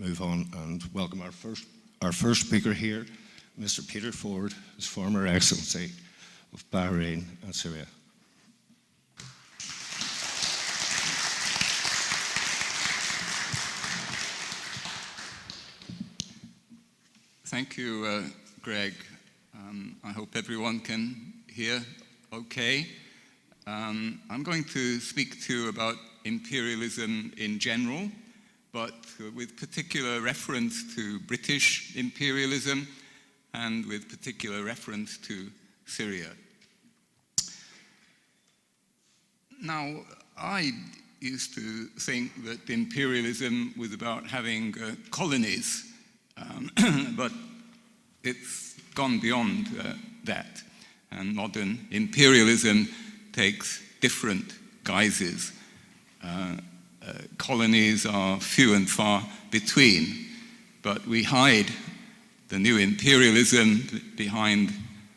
move on and welcome our first speaker here, Mr. Peter Ford, His Former Excellency of Bahrain and Syria. Thank you, Greg. I hope everyone can hear okay. I'm going to speak to you about imperialism in general, but with particular reference to British imperialism and with particular reference to Syria. Now, I used to think that imperialism was about having colonies, but it's gone beyond that, and modern imperialism takes different guises. Colonies are few and far between, but we hide the new imperialism behind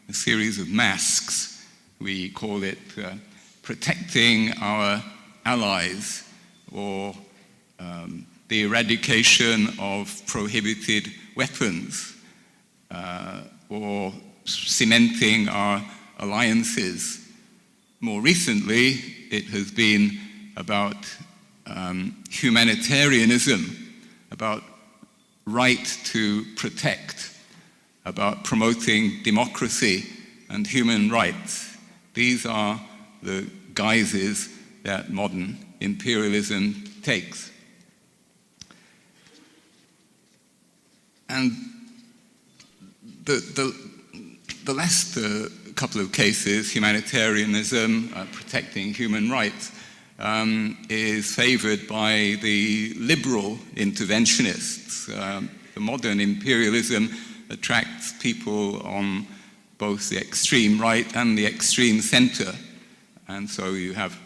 a series of masks. We call it protecting our allies, or the eradication of prohibited weapons, or cementing our alliances. More recently, it has been about humanitarianism, about right to protect, about promoting democracy and human rights. These are the guises that modern imperialism takes. And the last couple of cases, humanitarianism, protecting human rights, is favored by the liberal interventionists. The modern imperialism attracts people on both the extreme right and the extreme center. And so you have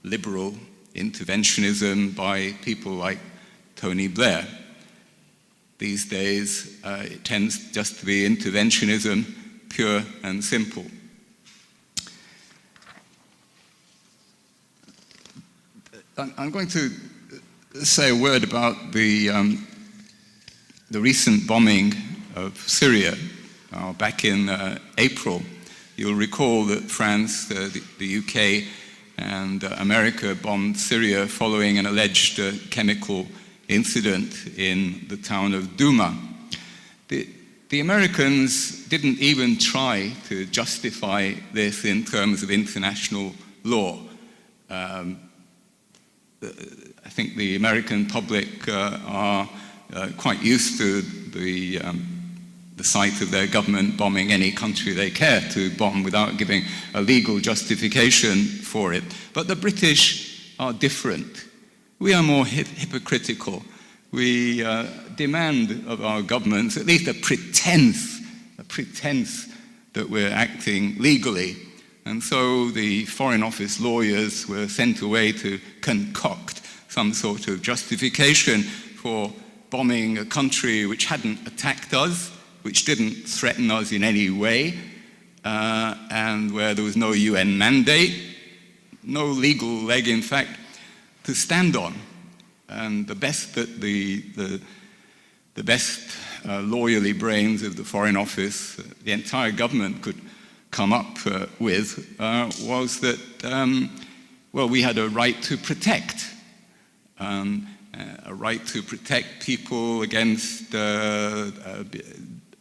liberal interventionism by people like Tony Blair. These days, it tends just to be interventionism, pure and simple. I'm going to say a word about the recent bombing of Syria back in April. You'll recall that France, the UK, and America bombed Syria following an alleged chemical incident in the town of Douma. The Americans didn't even try to justify this in terms of international law. I think the American public are quite used to the sight of their government bombing any country they care to bomb without giving a legal justification for it. But the British are different. We are more hypocritical. We demand of our governments at least a pretense that we're acting legally. And so the Foreign Office lawyers were sent away to concoct some sort of justification for bombing a country which hadn't attacked us, which didn't threaten us in any way, and where there was no UN mandate, no legal leg, in fact, to stand on. And the best that the best lawyerly brains of the Foreign Office, the entire government could come up with was that, well, we had a right to protect, a right to protect people against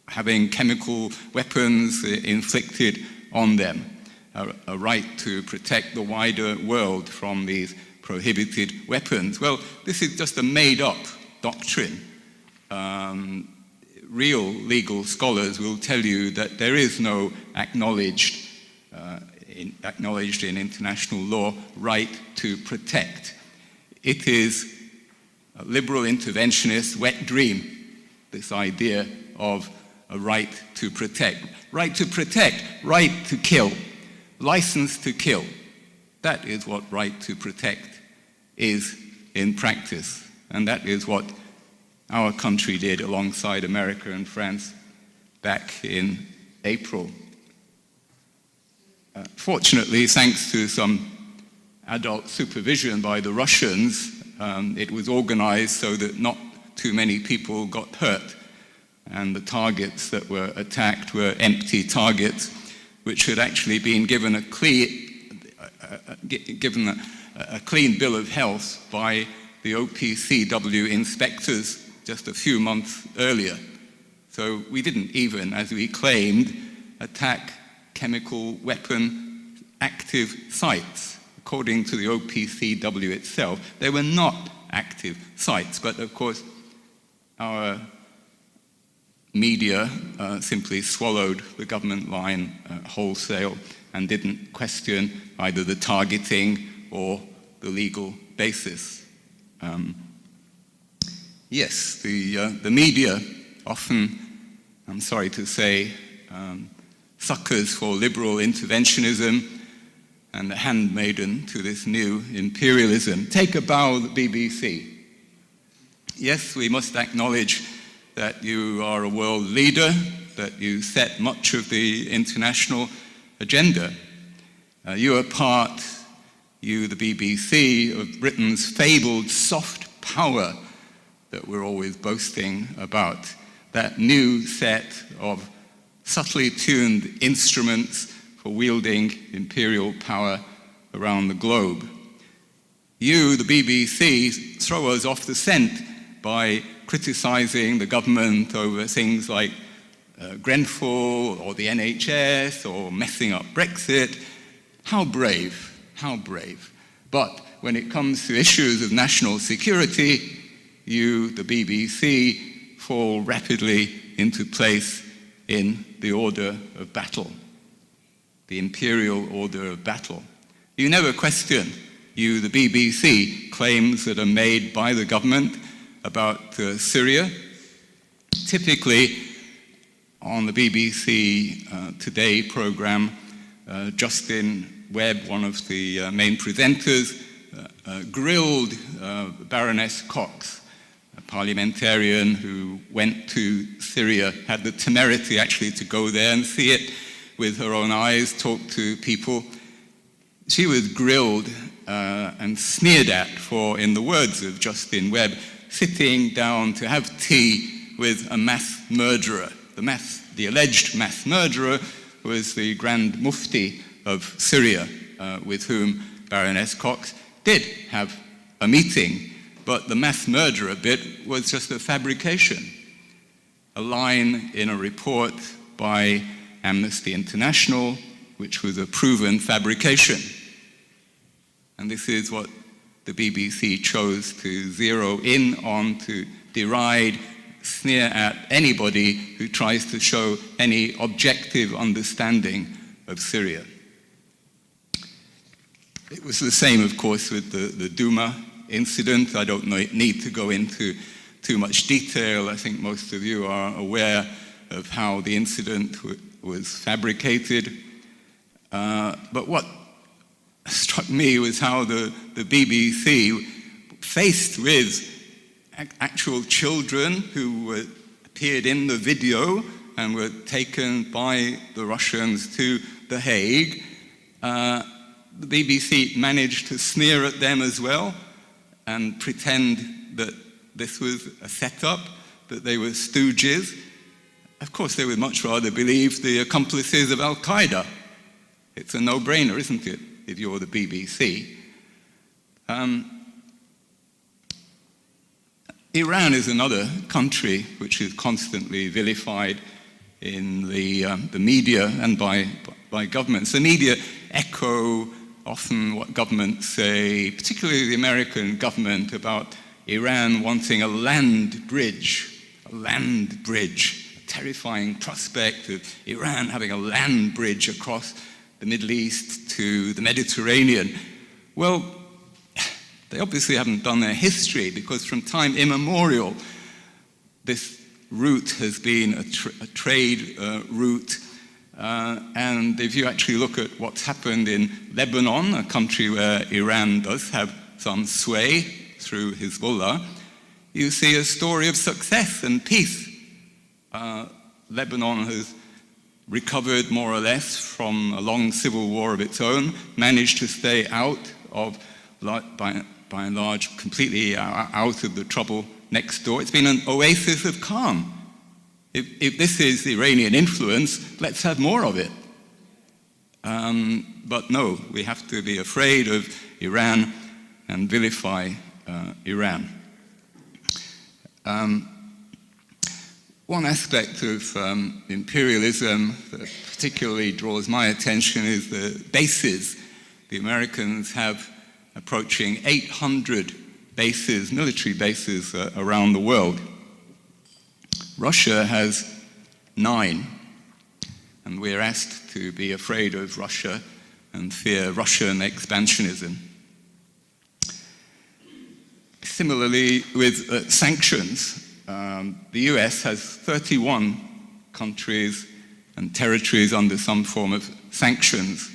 having chemical weapons inflicted on them, a right to protect the wider world from these prohibited weapons. Well, this is just a made-up doctrine. Real legal scholars will tell you that there is no acknowledged in international law right to protect. It is a liberal interventionist wet dream, this idea of a right to protect. Right to protect, right to kill, license to kill. That is what right to protect is in practice. And that is what our country did alongside America and France back in April. Fortunately, thanks to some adult supervision by the Russians, it was organized so that not too many people got hurt, and the targets that were attacked were empty targets, which had actually been given a clean bill of health by the OPCW inspectors just a few months earlier. So we didn't even, as we claimed, attack chemical weapon active sites. According to the OPCW itself, they were not active sites, but of course our media simply swallowed the government line wholesale and didn't question either the targeting or the legal basis. Yes, the media often, I'm sorry to say, suckers for liberal interventionism and the handmaiden to this new imperialism. Take a bow, the BBC. Yes, we must acknowledge that you are a world leader, that you set much of the international agenda. You are part, you, the BBC, of Britain's fabled soft power that we're always boasting about, that new set of subtly tuned instruments for wielding imperial power around the globe. You, the BBC, throw us off the scent by criticizing the government over things like Grenfell or the NHS or messing up Brexit. How brave, how brave. But when it comes to issues of national security, you, the BBC, fall rapidly into place in the order of battle, the imperial order of battle. You never question, you, the BBC, claims that are made by the government about Syria. Typically, on the BBC Today program, Justin Webb, one of the main presenters, grilled Baroness Cox, a parliamentarian who went to Syria, had the temerity actually to go there and see it with her own eyes, talk to people. She was grilled and sneered at for, in the words of Justin Webb, sitting down to have tea with a mass murderer. The alleged mass murderer was the Grand Mufti of Syria, with whom Baroness Cox did have a meeting. But the mass murderer bit was just a fabrication. A line in a report by Amnesty International, which was a proven fabrication. And this is what the BBC chose to zero in on, to deride, sneer at anybody who tries to show any objective understanding of Syria. It was the same, of course, with the Duma incident. I don't need to go into too much detail. I think most of you are aware of how the incident was fabricated. But what struck me was how the BBC, faced with actual children who appeared in the video and were taken by the Russians to The Hague, the BBC managed to sneer at them as well and pretend that this was a setup, that they were stooges. Of course, they would much rather believe the accomplices of Al-Qaeda. It's a no-brainer, isn't it, if you're the BBC? Iran is another country which is constantly vilified in the media and by governments. The media echo often what governments say, particularly the American government, about Iran wanting a land bridge, a terrifying prospect of Iran having a land bridge across the Middle East to the Mediterranean. Well, they obviously haven't done their history, because from time immemorial, this route has been a trade route. And if you actually look at what's happened in Lebanon, a country where Iran does have some sway through Hezbollah, you see a story of success and peace. Lebanon has recovered more or less from a long civil war of its own, managed to stay out of, by and large, completely out of the trouble next door. It's been an oasis of calm. If this is Iranian influence, let's have more of it. But no, we have to be afraid of Iran and vilify Iran. One aspect of imperialism that particularly draws my attention is the bases. The Americans have approaching 800 bases, military bases around the world. Russia has 9, and we're asked to be afraid of Russia and fear Russian expansionism. Similarly, with sanctions, the US has 31 countries and territories under some form of sanctions,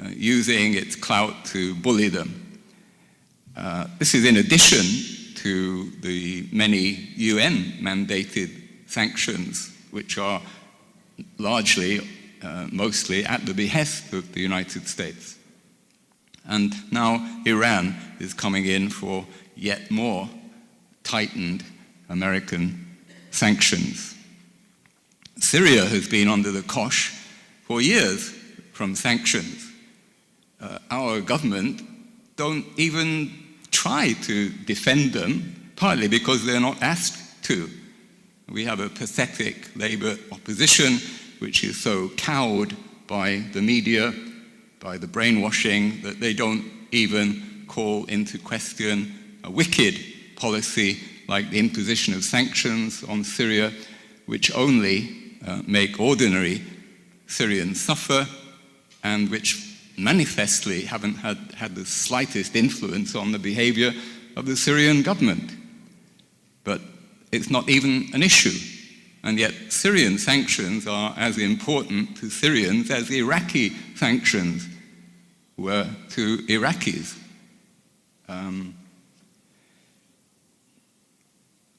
using its clout to bully them. This is in addition to the many UN-mandated sanctions, which are largely, mostly at the behest of the United States. And now Iran is coming in for yet more tightened American sanctions. Syria has been under the cosh for years from sanctions. Our government don't even try to defend them, partly because they're not asked to. We have a pathetic Labour opposition which is so cowed by the media, by the brainwashing, that they don't even call into question a wicked policy like the imposition of sanctions on Syria, which only make ordinary Syrians suffer and which manifestly haven't had the slightest influence on the behavior of the Syrian government. But it's not even an issue. And yet Syrian sanctions are as important to Syrians as Iraqi sanctions were to Iraqis.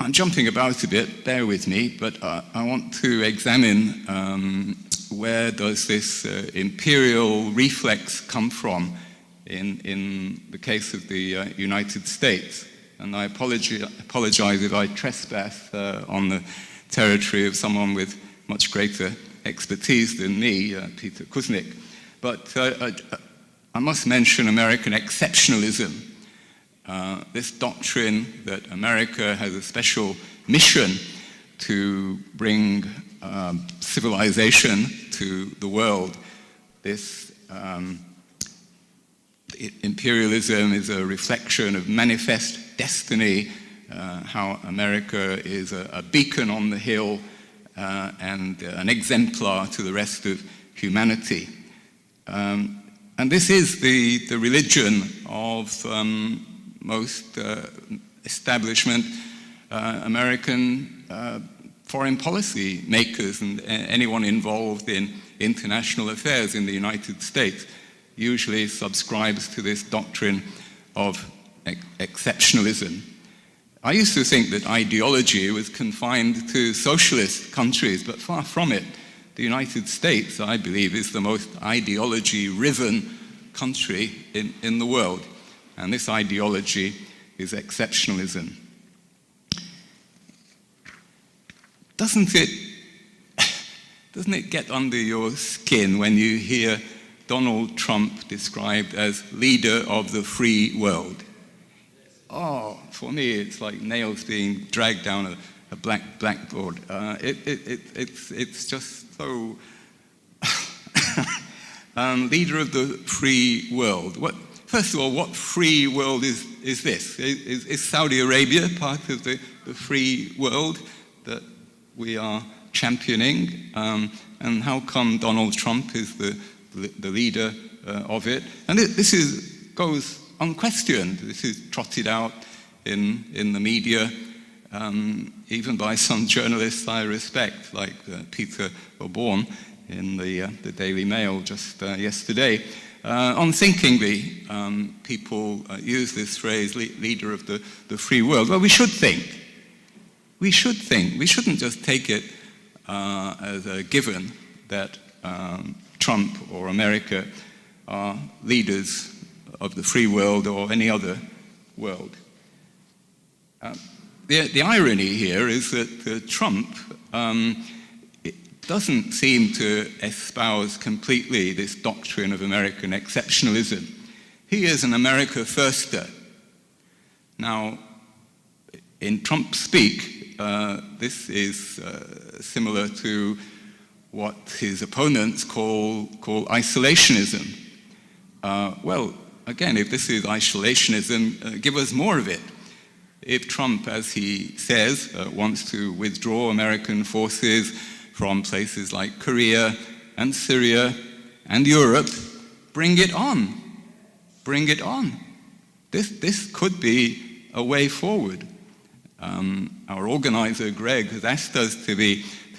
I'm jumping about a bit, bear with me, but I want to examine where does this imperial reflex come from in the case of the United States. And I apologize if I trespass on the territory of someone with much greater expertise than me, Peter Kuznick. But I must mention American exceptionalism. This doctrine that America has a special mission to bring civilization to the world. This imperialism is a reflection of manifest destiny, how America is a beacon on the hill and an exemplar to the rest of humanity. And this is the religion of most establishment American foreign policy makers and anyone involved in international affairs in the United States usually subscribes to this doctrine of exceptionalism. I used to think that ideology was confined to socialist countries, but far from it. The United States, I believe, is the most ideology-riven country in the world. And this ideology is exceptionalism. Doesn't it get under your skin when you hear Donald Trump described as leader of the free world? Oh, for me, it's like nails being dragged down a blackboard. It's just so... leader of the free world. First of all, what free world is this? Is Saudi Arabia part of the free world that we are championing? And how come Donald Trump is the leader of it? And this goes unquestioned. This is trotted out in the media, even by some journalists I respect, like Peter O'Bourne in the Daily Mail just yesterday. Unthinkingly, people use this phrase, leader of the free world. Well, we should think. We should think. We shouldn't just take it as a given that Trump or America are leaders of the free world or any other world. the irony here is that Trump doesn't seem to espouse completely this doctrine of American exceptionalism. He is an America firster. Now, in Trump speak, this is similar to what his opponents call isolationism. Well, again, if this is isolationism, give us more of it. If Trump, as he says, wants to withdraw American forces from places like Korea and Syria and Europe, bring it on. Bring it on. This could be a way forward. Our organizer, Greg, has asked us to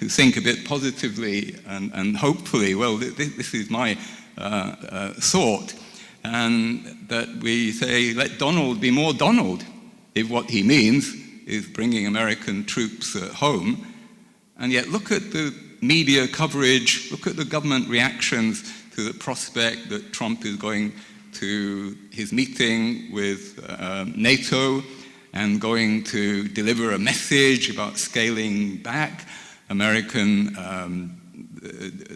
think a bit positively and hopefully. Well, this is my thought, and that we say, let Donald be more Donald, if what he means is bringing American troops home. And yet look at the media coverage, look at the government reactions to the prospect that Trump is going to his meeting with NATO and going to deliver a message about scaling back American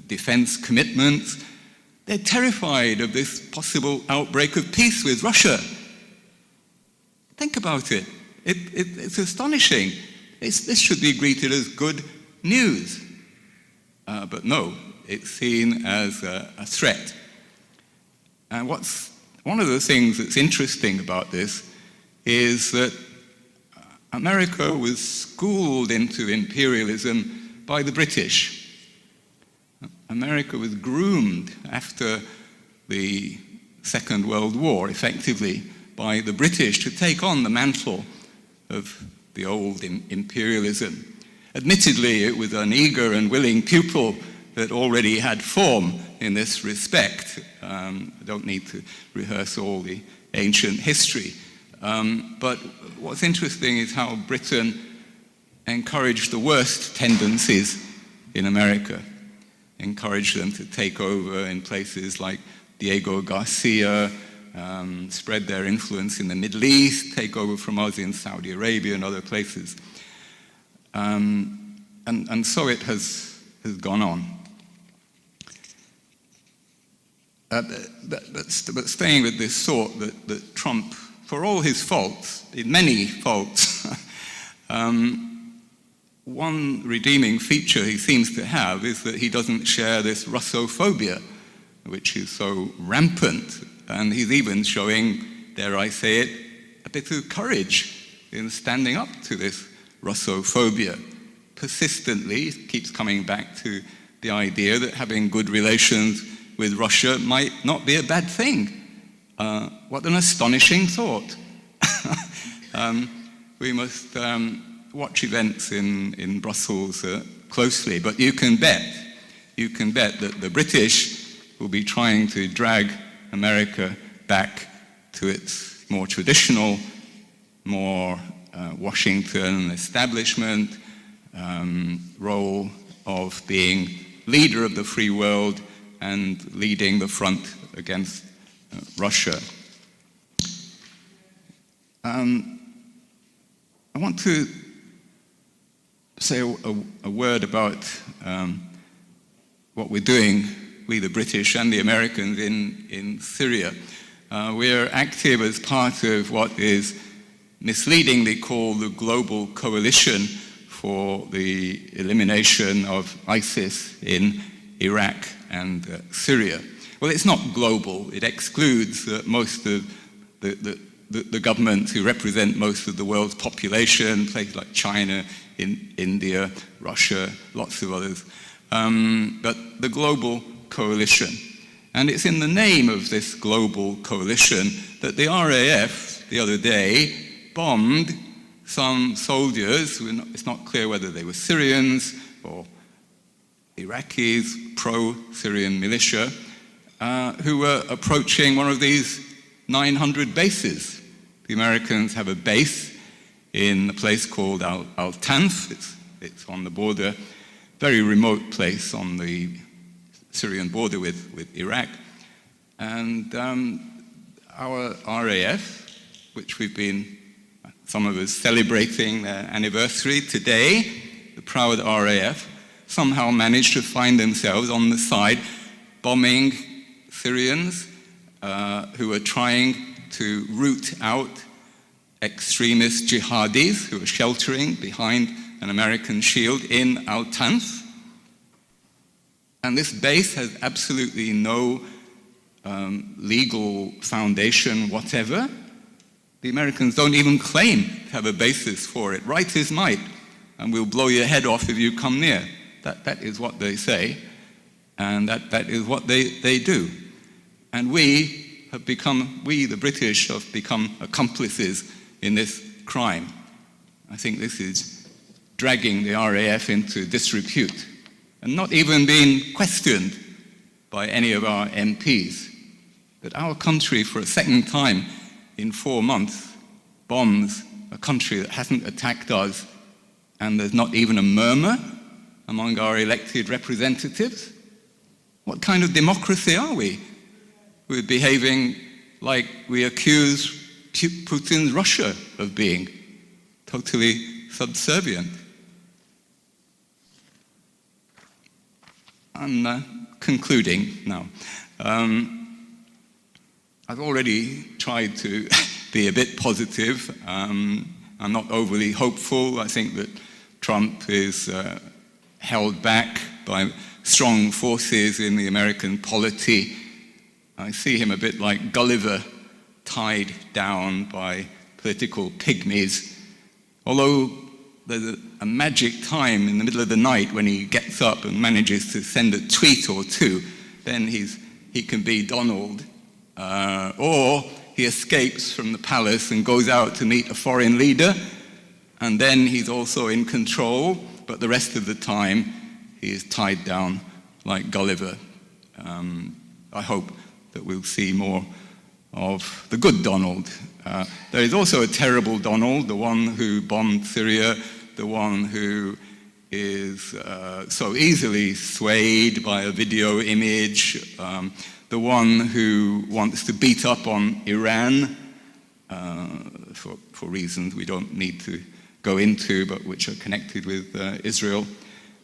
defense commitments. They're terrified of this possible outbreak of peace with Russia. Think about it. It's astonishing. This should be greeted as good news. But no, it's seen as a threat. And one of the things that's interesting about this is that America was schooled into imperialism by the British. America was groomed after the Second World War, effectively, by the British to take on the mantle of the old imperialism. Admittedly, it was an eager and willing pupil that already had form in this respect. I don't need to rehearse all the ancient history. But what's interesting is how Britain encouraged the worst tendencies in America, encouraged them to take over in places like Diego Garcia, spread their influence in the Middle East, take over from us in Saudi Arabia and other places. And so it has gone on. But staying with this thought that Trump, for all his faults, many faults, one redeeming feature he seems to have is that he doesn't share this Russophobia, which is so rampant. And he's even showing, dare I say it, a bit of courage in standing up to this Russophobia. Persistently keeps coming back to the idea that having good relations with Russia might not be a bad thing. What an astonishing thought. We must watch events in Brussels closely, but you can bet that the British will be trying to drag America back to its more traditional, more Washington establishment role of being leader of the free world and leading the front against Russia. I want to say a word about what we're doing, we the British and the Americans, in Syria. We're active as part of what is misleadingly called the Global Coalition for the Elimination of ISIS in Iraq and Syria. Well, it's not global. It excludes most of the governments who represent most of the world's population, places like China, India, Russia, lots of others. But the Global Coalition. And it's in the name of this Global Coalition that the RAF the other day bombed some soldiers. It's not clear whether they were Syrians or Iraqis, pro-Syrian militia, who were approaching one of these 900 bases. The Americans have a base in a place called Al-Tanf. It's on the border, very remote place on the Syrian border with Iraq. And our RAF, which we've been some of us celebrating their anniversary today, the proud RAF, somehow managed to find themselves on the side bombing Syrians who are trying to root out extremist jihadis who are sheltering behind an American shield in Al-Tanf. And this base has absolutely no legal foundation whatever. The Americans don't even claim to have a basis for it. Right is might, and we'll blow your head off if you come near. That is what they say, and that is what they do. And we, the British, have become accomplices in this crime. I think this is dragging the RAF into disrepute and not even being questioned by any of our MPs. That our country, for a second time in 4 months, bombs a country that hasn't attacked us, and there's not even a murmur among our elected representatives. What kind of democracy are we? We're behaving like we accuse Putin's Russia of being, totally subservient. I'm concluding now. I've already tried to be a bit positive. I'm not overly hopeful. I think that Trump is held back by strong forces in the American polity. I see him a bit like Gulliver, tied down by political pygmies. Although there's a magic time in the middle of the night when he gets up and manages to send a tweet or two, then he can be Donald. Or he escapes from the palace and goes out to meet a foreign leader, and then he's also in control, but the rest of the time he is tied down like Gulliver. I hope that we'll see more of the good Donald. There is also a terrible Donald, the one who bombed Syria, the one who is so easily swayed by a video image, the one who wants to beat up on Iran for reasons we don't need to go into, but which are connected with Israel.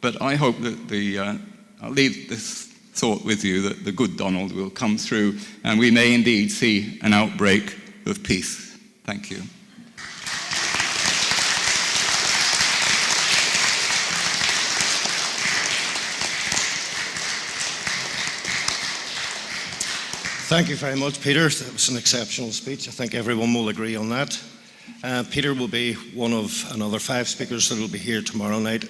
But I hope that I'll leave this thought with you, that the good Donald will come through and we may indeed see an outbreak of peace. Thank you. Thank you very much, Peter. That was an exceptional speech. I think everyone will agree on that. Peter will be one of another 5 speakers that will be here tomorrow night